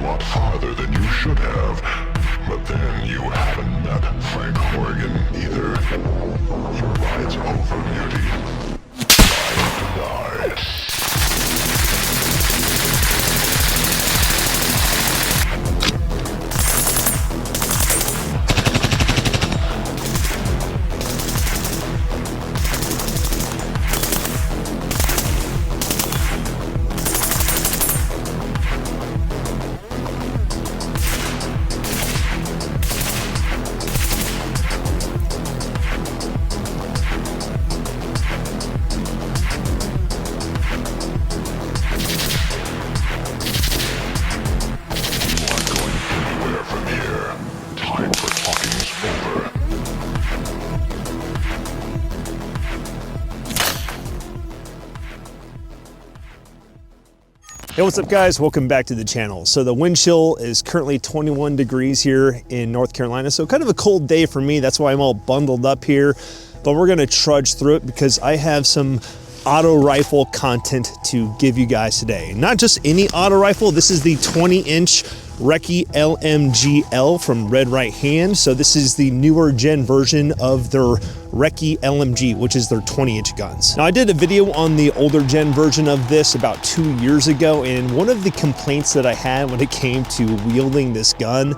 lot farther than you should have. But then you haven't met Frank Horgan either. Your ride's over, beauty. Time to die. Hey, what's up guys? Welcome back to the channel. So the wind chill is currently 21 degrees here in North Carolina. So kind of a cold day for me. That's why I'm all bundled up here, but we're gonna trudge through it because I have some auto rifle content to give you guys today. Not just any auto rifle. This is the 20-inch RECCE LMG L from Red Right Hand. So this is the newer gen version of their RECCE LMG, which is their 20-inch guns. Now I did a video on the older gen version of this about 2 years ago, and one of the complaints that I had when it came to wielding this gun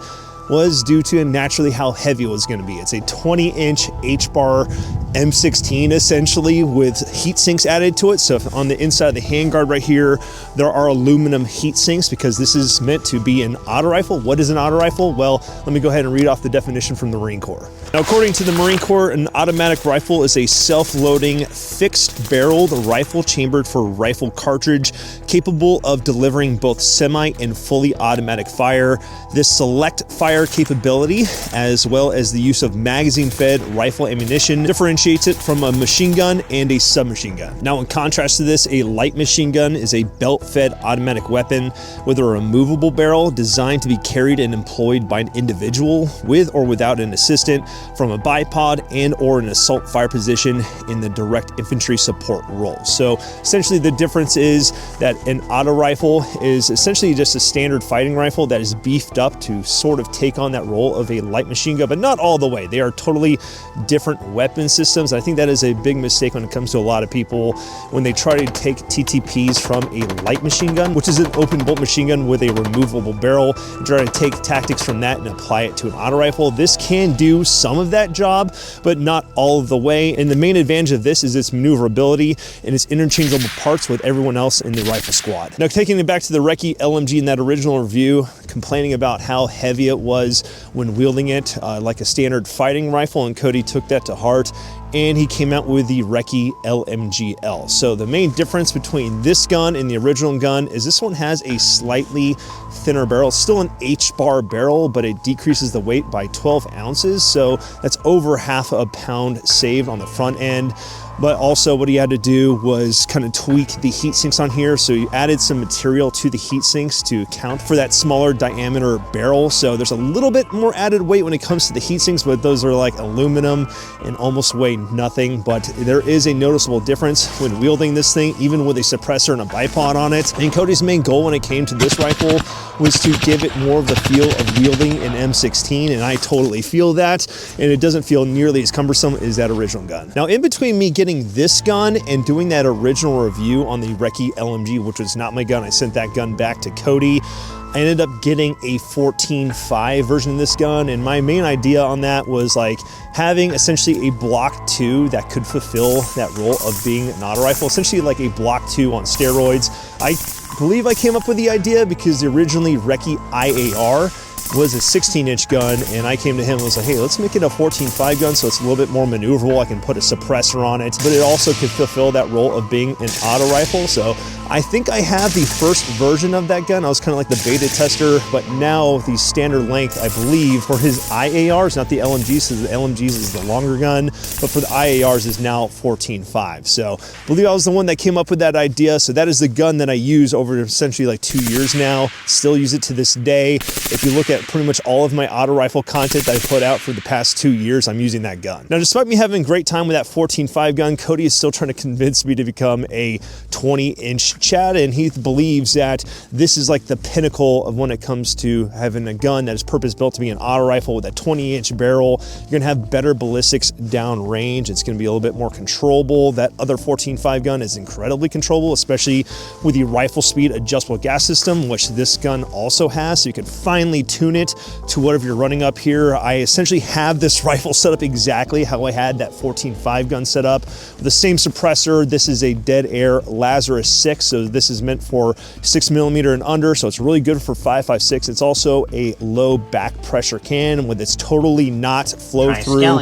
was due to naturally how heavy it was going to be. It's a 20-inch H-bar M16 essentially with heat sinks added to it. So if on the inside of the handguard right here, there are aluminum heat sinks because this is meant to be an auto rifle. What is an auto rifle? Well, let me go ahead and read off the definition from the Marine Corps. Now, according to the Marine Corps, an automatic rifle is a self-loading, fixed-barreled rifle chambered for rifle cartridge capable of delivering both semi and fully automatic fire. This select fire capability, as well as the use of magazine-fed rifle ammunition, differentiates it from a machine gun and a submachine gun. Now, in contrast to this, a light machine gun is a belt-fed automatic weapon with a removable barrel designed to be carried and employed by an individual with or without an assistant from a bipod and or an assault fire position in the direct infantry support role. So essentially the difference is that an auto rifle is essentially just a standard fighting rifle that is beefed up to sort of take on that role of a light machine gun, but not all the way. They are totally different weapon systems. I think that is a big mistake when it comes to a lot of people when they try to take TTPs from a light machine gun, which is an open bolt machine gun with a removable barrel, and try to take tactics from that and apply it to an auto rifle. This can do some of that job, but not all of the way. And the main advantage of this is its maneuverability and its interchangeable parts with everyone else in the rifle squad. Now, taking it back to the RECCE LMG in that original review, complaining about how heavy it was when wielding it like a standard fighting rifle, and Cody took that to heart and he came out with the RECCE LMG L. So the main difference between this gun and the original gun is this one has a slightly thinner barrel, still an H-bar barrel, but it decreases the weight by 12 ounces. So that's over half a pound saved on the front end. But also what he had to do was kind of tweak the heat sinks on here. So he added some material to the heat sinks to account for that smaller diameter barrel. So there's a little bit more added weight when it comes to the heat sinks, but those are like aluminum and almost weigh nothing. But there is a noticeable difference when wielding this thing, even with a suppressor and a bipod on it. And Cody's main goal when it came to this rifle was to give it more of the feel of wielding an M16, and I totally feel that, and it doesn't feel nearly as cumbersome as that original gun. Now, in between me getting this gun and doing that original review on the RECCE LMG, which was not my gun, I sent that gun back to Cody. I ended up getting a 14.5 version of this gun, and my main idea on that was like having essentially a Block 2 that could fulfill that role of being an auto rifle, essentially like a Block 2 on steroids. I believe I came up with the idea because the originally RECCE IAR was a 16-inch gun, and I came to him and was like, hey, let's make it a 14.5 gun so it's a little bit more maneuverable. I can put a suppressor on it, but it also could fulfill that role of being an auto rifle. So I think I have the first version of that gun. I was kind of like the beta tester, but now the standard length, I believe, for his IARs, not the LMGs, so the LMGs is the longer gun, but for the IARs is now 14.5. So I believe I was the one that came up with that idea. So that is the gun that I use over essentially like 2 years now. Still use it to this day. If you look at pretty much all of my auto rifle content that I put out for the past 2 years, I'm using that gun. Now, despite me having a great time with that 14.5 gun, Cody is still trying to convince me to become a 20-inch Chad, and he believes that this is like the pinnacle of when it comes to having a gun that is purpose-built to be an auto rifle with a 20-inch barrel. You're gonna have better ballistics down range. It's gonna be a little bit more controllable. That other 14.5 gun is incredibly controllable, especially with the rifle speed adjustable gas system, which this gun also has, so you can finely tune it to whatever you're running up here. I essentially have this rifle set up exactly how I had that 14.5 gun set up. With the same suppressor, this is a dead air Lazarus 6, so this is meant for 6mm and under, so it's really good for 5.56. It's also a low back pressure can with its totally not flow through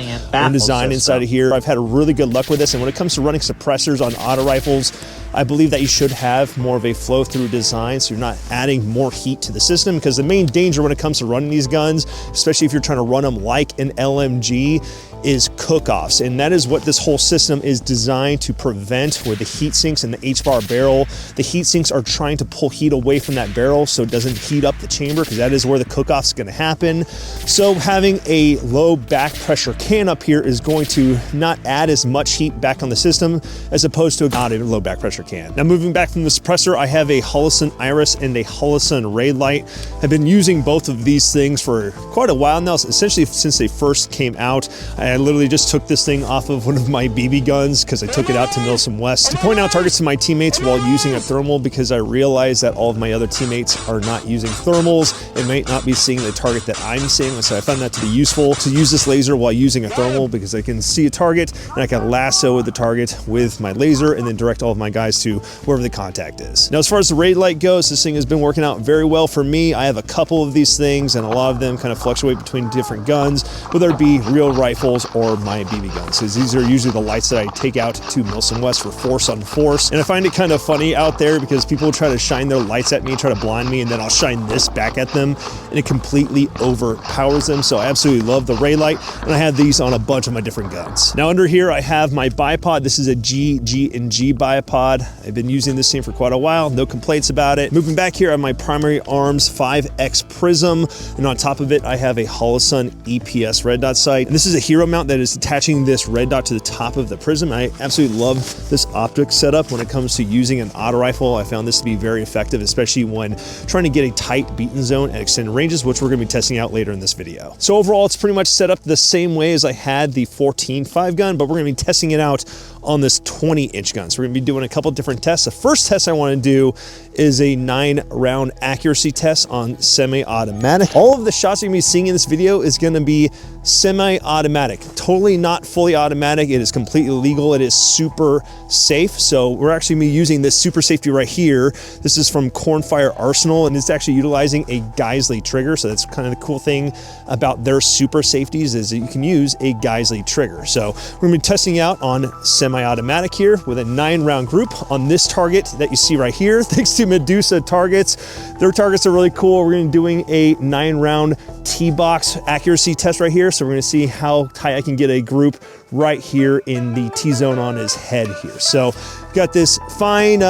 design inside of here. I've had really good luck with this, and when it comes to running suppressors on auto rifles, I believe that you should have more of a flow through design, so you're not adding more heat to the system, because the main danger when it comes to running these guns, especially if you're trying to run them like an LMG, is cook-offs, and that is what this whole system is designed to prevent with the heat sinks and the H-bar barrel. The heat sinks are trying to pull heat away from that barrel so it doesn't heat up the chamber, because that is where the cook-off is going to happen. So having a low back pressure can up here is going to not add as much heat back on the system as opposed to not a low back pressure can. Now moving back from the suppressor, I have a Holosun Iris and a Holosun Raid Light. I've been using both of these things for quite a while now, essentially since they first came out. I literally just took this thing off of one of my BB guns because I took it out to Milsom West to point out targets to my teammates while using a thermal, because I realized that all of my other teammates are not using thermals and might not be seeing the target that I'm seeing. So I found that to be useful to use this laser while using a thermal, because I can see a target and I can lasso the target with my laser and then direct all of my guys to wherever the contact is. Now, as far as the Raid Light goes, this thing has been working out very well for me. I have a couple of these things, and a lot of them kind of fluctuate between different guns, whether it be real rifles or my BB guns, because these are usually the lights that I take out to Milsom West for force on force. And I find it kind of funny out there because people try to shine their lights at me, try to blind me, and then I'll shine this back at them and it completely overpowers them. So I absolutely love the Ray Light, and I have these on a bunch of my different guns. Now under here I have my bipod. This is a G&G bipod. I've been using this thing for quite a while, no complaints about it. Moving back here, I have my Primary Arms 5X Prism, and on top of it I have a Holosun EPS red dot sight. And this is a hero mount that is attaching this red dot to the top of the prism. I absolutely love this optic setup when it comes to using an auto rifle. I found this to be very effective, especially when trying to get a tight beaten zone at extended ranges, which we're going to be testing out later in this video. So overall, it's pretty much set up the same way as I had the 14.5 gun, but we're going to be testing it out on this 20-inch gun. So we're going to be doing a couple different tests. The first test I want to do is a 9-round accuracy test on semi-automatic. All of the shots you're going to be seeing in this video is going to be semi-automatic, totally not fully automatic. It is completely legal. It is super safe. So we're actually going to be using this super safety right here. This is from Cornfire Arsenal, and it's actually utilizing a Geisley trigger. So that's kind of the cool thing about their super safeties, is that you can use a Geisley trigger. So we're going to be testing out on semi-automatic here with a 9-round group on this target that you see right here. Thanks to Medusa Targets. Their targets are really cool. We're going to be doing a 9-round T-box accuracy test right here. So we're going to see how tight I can get a group right here in the T-zone on his head here. So got this fine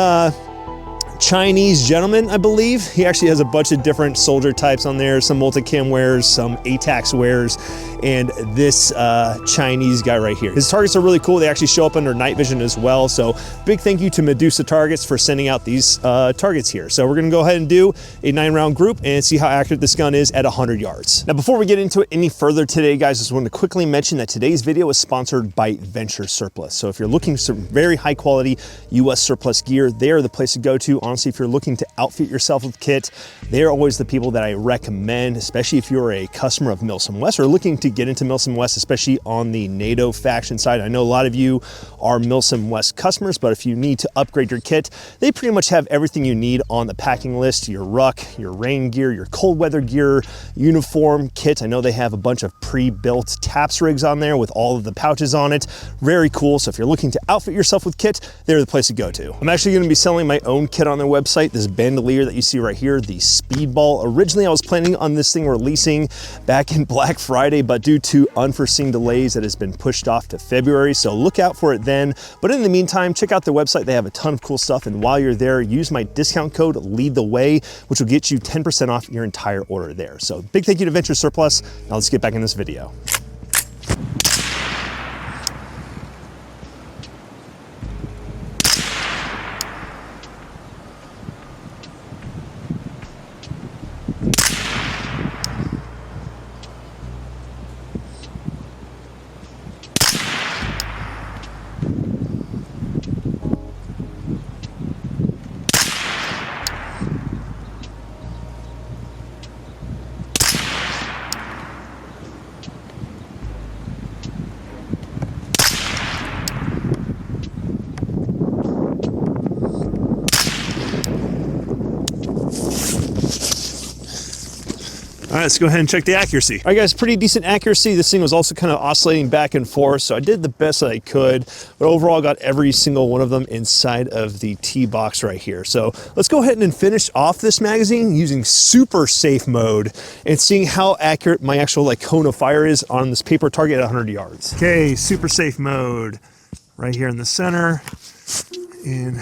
Chinese gentleman, I believe. He actually has a bunch of different soldier types on there, some multicam wares, some ATAX wares, and this Chinese guy right here. His targets are really cool. They actually show up under night vision as well. So big thank you to Medusa Targets for sending out these targets here. So we're gonna go ahead and do a 9-round group and see how accurate this gun is at 100 yards. Now, before we get into it any further today, guys, I just wanted to quickly mention that today's video is sponsored by Venture Surplus. So if you're looking for some very high quality US surplus gear, they are the place to go to. Honestly, if you're looking to outfit yourself with kit, they're always the people that I recommend, especially if you're a customer of Milsom West or looking to get into Milsom West, especially on the NATO faction side. I know a lot of you are Milsom West customers, but if you need to upgrade your kit, they pretty much have everything you need on the packing list: your ruck, your rain gear, your cold weather gear, uniform kit. I know they have a bunch of pre-built TAPS rigs on there with all of the pouches on it. Very cool. So if you're looking to outfit yourself with kit, they're the place to go to. I'm actually going to be selling my own kit on their website. This bandolier that you see right here, the Speedball. Originally, I was planning on this thing releasing back in Black Friday, but due to unforeseen delays, it has been pushed off to February. So look out for it then. But in the meantime, check out their website. They have a ton of cool stuff. And while you're there, use my discount code Lead the Way, which will get you 10% off your entire order there. So big thank you to Venture Surplus. Now let's get back in this video. All right, let's go ahead and check the accuracy. All right, guys, pretty decent accuracy. This thing was also kind of oscillating back and forth, so I did the best that I could, but overall got every single one of them inside of the T box right here. So let's go ahead and finish off this magazine using super safe mode and seeing how accurate my actual like cone of fire is on this paper target at 100 yards. Okay, super safe mode right here in the center. And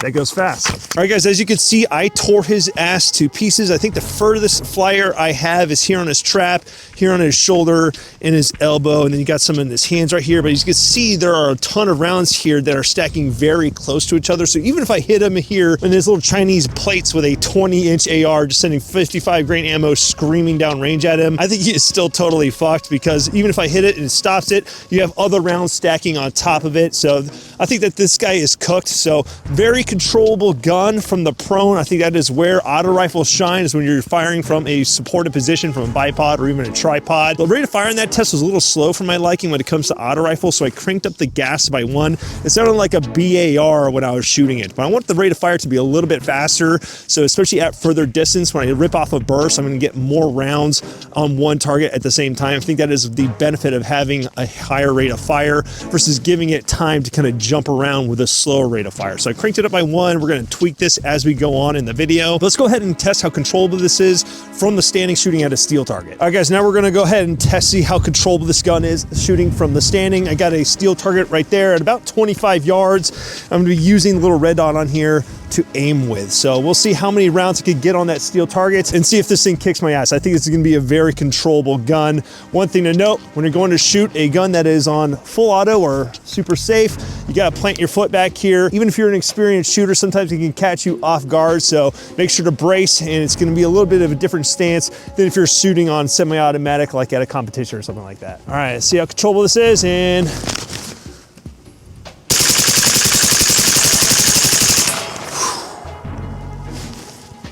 that goes fast. All right, guys, as you can see, I tore his ass to pieces. I think the furthest flyer I have is here on his trap, here on his shoulder, and his elbow, and then you got some in his hands right here. But as you can see, there are a ton of rounds here that are stacking very close to each other. So even if I hit him here in his little Chinese plates with a 20-inch AR, just sending 55 grain ammo screaming down range at him, I think he is still totally fucked, because even if I hit it and it stops it, you have other rounds stacking on top of it. So I think that this guy is cooked. So very controllable gun from the prone. I think that is where auto rifles shine, is when you're firing from a supported position from a bipod or even a tripod. The rate of fire in that test was a little slow for my liking when it comes to auto rifles, so I cranked up the gas by 1. It sounded like a BAR when I was shooting it, but I want the rate of fire to be a little bit faster. So especially at further distance, when I rip off a burst, I'm going to get more rounds on one target at the same time. I think that is the benefit of having a higher rate of fire versus giving it time to kind of jump around with a slower rate of fire. So I cranked it up by 1. We're going to tweak this as we go on in the video. Let's go ahead and test how controllable this is from the standing shooting at a steel target. All right, guys, now we're going to go ahead and see how controllable this gun is shooting from the standing. I got a steel target right there at about 25 yards. I'm going to be using the little red dot on here to aim with. So we'll see how many rounds I could get on that steel target and see if this thing kicks my ass. I think it's going to be a very controllable gun. One thing to note, when you're going to shoot a gun that is on full auto or super safe, you got to plant your foot back here. Even if you're an experienced shooter, sometimes it can catch you off guard. So make sure to brace, and it's going to be a little bit of a different stance than if you're shooting on semi-automatic, like at a competition or something like that. All right, let's see how controllable this is. And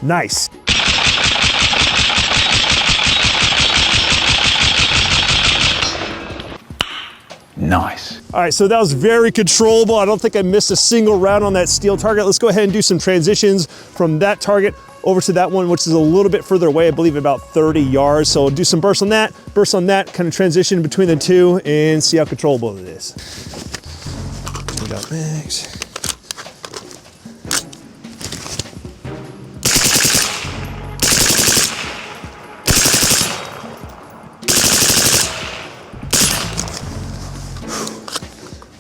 nice. Nice. All right, so that was very controllable. I don't think I missed a single round on that steel target. Let's go ahead and do some transitions from that target over to that one, which is a little bit further away, I believe about 30 yards. So we'll do some bursts on that, kind of transition between the two and see how controllable it is. We got mags.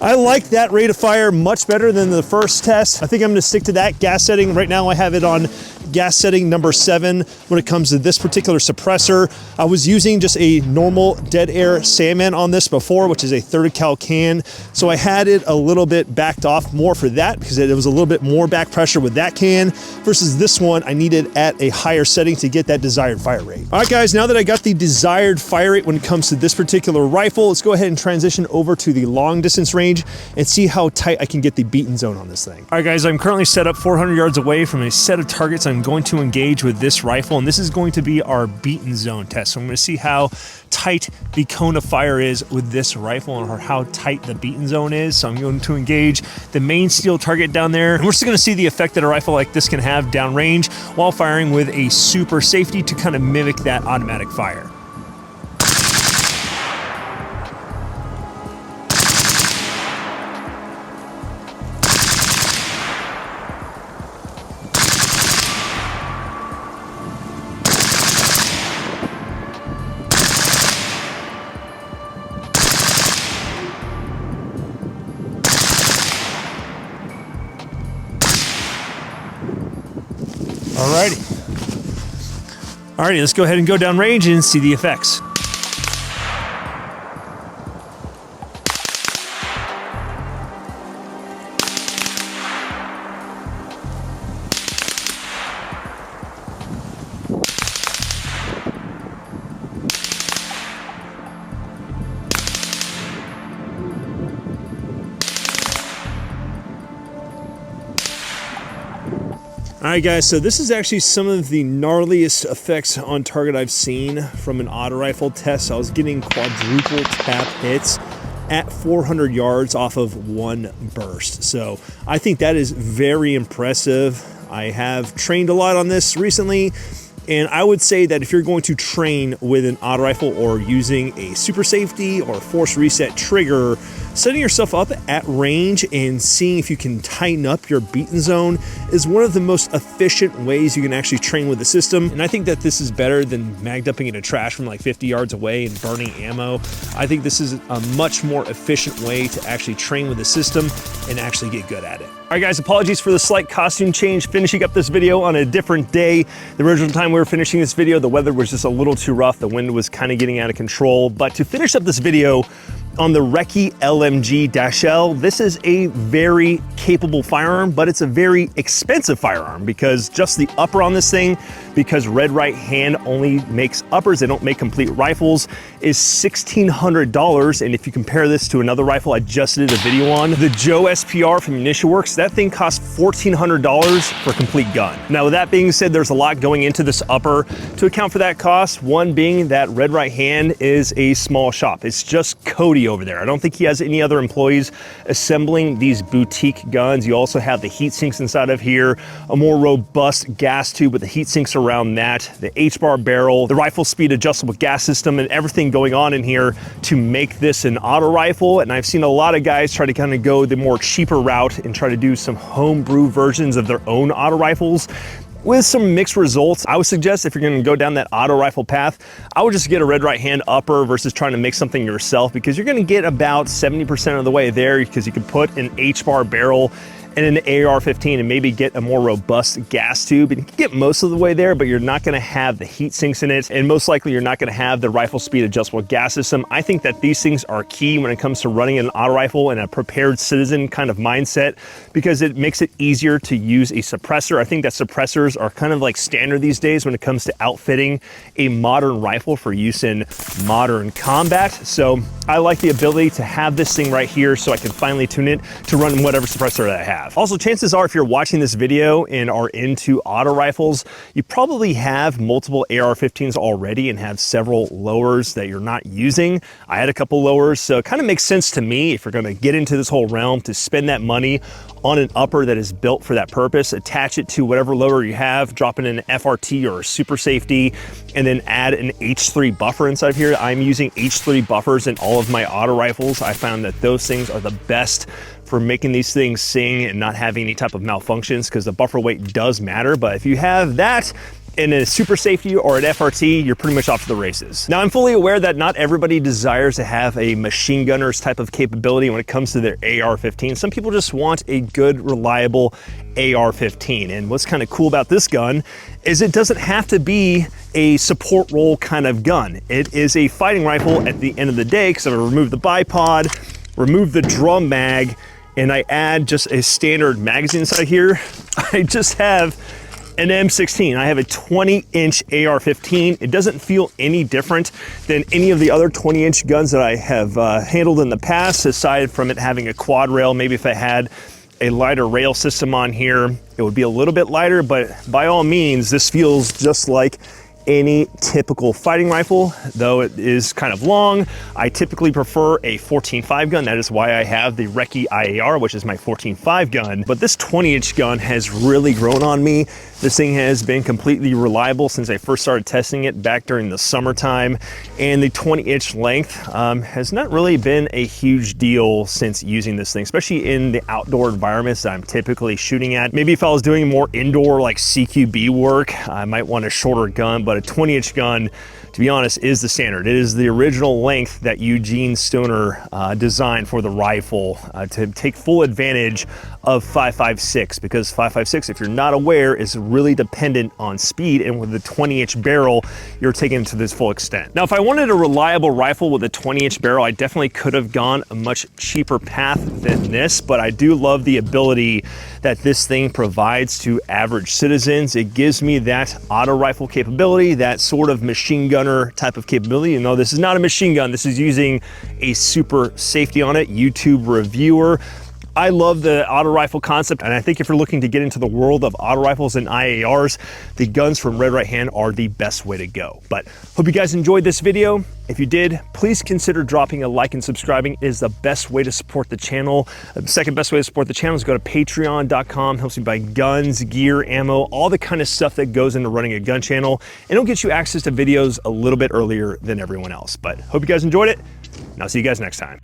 I like that rate of fire much better than the first test. I think I'm gonna stick to that gas setting. Right now I have it on gas setting number 7 when it comes to this particular suppressor. I was using just a normal dead air Sandman on this before, which is a 30 cal can. So I had it a little bit backed off more for that because it was a little bit more back pressure with that can versus this one. I needed at a higher setting to get that desired fire rate. All right, guys, now that I got the desired fire rate when it comes to this particular rifle, let's go ahead and transition over to the long distance range and see how tight I can get the beaten zone on this thing. All right, guys, I'm currently set up 400 yards away from a set of targets I'm going to engage with this rifle, and this is going to be our beaten zone test. So I'm going to see how tight the cone of fire is with this rifle or how tight the beaten zone is. So I'm going to engage the main steel target down there, and we're just going to see the effect that a rifle like this can have downrange while firing with a super safety to kind of mimic that automatic fire. Alrighty, let's go ahead and go down range and see the effects. Alright guys, so this is actually some of the gnarliest effects on target I've seen from an auto rifle test. I was getting quadruple tap hits at 400 yards off of one burst. So I think that is very impressive. I have trained a lot on this recently, and I would say that if you're going to train with an auto rifle or using a super safety or force reset trigger, setting yourself up at range and seeing if you can tighten up your beaten zone is one of the most efficient ways you can actually train with the system. And I think that this is better than mag dumping into trash from like 50 yards away and burning ammo. I think this is a much more efficient way to actually train with the system and actually get good at it. All right guys, apologies for the slight costume change, finishing up this video on a different day. The original time we were finishing this video, the weather was just a little too rough. The wind was kind of getting out of control. But to finish up this video on the RECCE LMG L, this is a very capable firearm, but it's a very expensive firearm because just the upper on this thing, because Red Right Hand only makes uppers, they don't make complete rifles, is $1,600. And if you compare this to another rifle I just did a video on, the Joe SPR from Munition Works, that thing costs $1,400 for a complete gun. Now with that being said, there's a lot going into this upper to account for that cost. One being that Red Right Hand is a small shop. It's just Cody over there. I don't think he has any other employees assembling these boutique guns. You also have the heat sinks inside of here, a more robust gas tube with the heat sinks around that, the H-bar barrel, the rifle speed adjustable gas system, and everything going on in here to make this an auto rifle. And I've seen a lot of guys try to kind of go the more cheaper route and try to do some homebrew versions of their own auto rifles with some mixed results. I would suggest if you're gonna go down that auto rifle path, I would just get a Red Right Hand upper versus trying to make something yourself, because you're gonna get about 70% of the way there, because you could put an H-bar barrel and an AR-15 and maybe get a more robust gas tube, and you can get most of the way there, but you're not gonna have the heat sinks in it, and most likely you're not gonna have the rifle speed adjustable gas system. I think that these things are key when it comes to running an auto rifle in a prepared citizen kind of mindset, because it makes it easier to use a suppressor. I think that suppressors are kind of like standard these days when it comes to outfitting a modern rifle for use in modern combat. So I like the ability to have this thing right here so I can finally tune it to run whatever suppressor that I have. Also, chances are if you're watching this video and are into auto rifles, you probably have multiple AR-15s already and have several lowers that you're not using. I had a couple lowers, so it kind of makes sense to me, if you're gonna get into this whole realm, to spend that money on an upper that is built for that purpose, attach it to whatever lower you have, drop in an FRT or a super safety, and then add an H3 buffer inside of here. I'm using H3 buffers in all of my auto rifles. I found that those things are the best for making these things sing and not having any type of malfunctions, because the buffer weight does matter. But if you have that in a super safety or an FRT, you're pretty much off to the races. Now, I'm fully aware that not everybody desires to have a machine gunner's type of capability when it comes to their AR-15. Some people just want a good, reliable AR-15. And what's kind of cool about this gun is it doesn't have to be a support role kind of gun. It is a fighting rifle at the end of the day, because I'm gonna remove the bipod, remove the drum mag, and I add just a standard magazine inside here. I just have an M16. I have a 20-inch AR-15. It doesn't feel any different than any of the other 20-inch guns that I have handled in the past, aside from it having a quad rail. Maybe if I had a lighter rail system on here, it would be a little bit lighter, but by all means, this feels just like any typical fighting rifle, though it is kind of long. I typically prefer a 14.5 gun. That is why I have the RECCE IAR, which is my 14.5 gun. But this 20-inch gun has really grown on me. This thing has been completely reliable since I first started testing it back during the summertime. And the 20-inch length has not really been a huge deal since using this thing, especially in the outdoor environments that I'm typically shooting at. Maybe if I was doing more indoor like CQB work, I might want a shorter gun, but a 20-inch gun, to be honest, is the standard. It is the original length that Eugene Stoner designed for the rifle to take full advantage of 5.56, because 5.56, if you're not aware, is really dependent on speed, and with the 20-inch barrel, you're taking it to this full extent. Now, if I wanted a reliable rifle with a 20-inch barrel, I definitely could have gone a much cheaper path than this, but I do love the ability that this thing provides to average citizens. It gives me that auto rifle capability, that sort of machine gunner type of capability. You know, this is not a machine gun. This is using a super safety on it. YouTube reviewer I love the auto rifle concept, and I think if you're looking to get into the world of auto rifles and IARs, the guns from Red Right Hand are the best way to go. But hope you guys enjoyed this video. If you did, please consider dropping a like and subscribing. It is the best way to support the channel. The second best way to support the channel is go to patreon.com. Helps you buy guns, gear, ammo, all the kind of stuff that goes into running a gun channel. And it'll get you access to videos a little bit earlier than everyone else. But hope you guys enjoyed it, and I'll see you guys next time.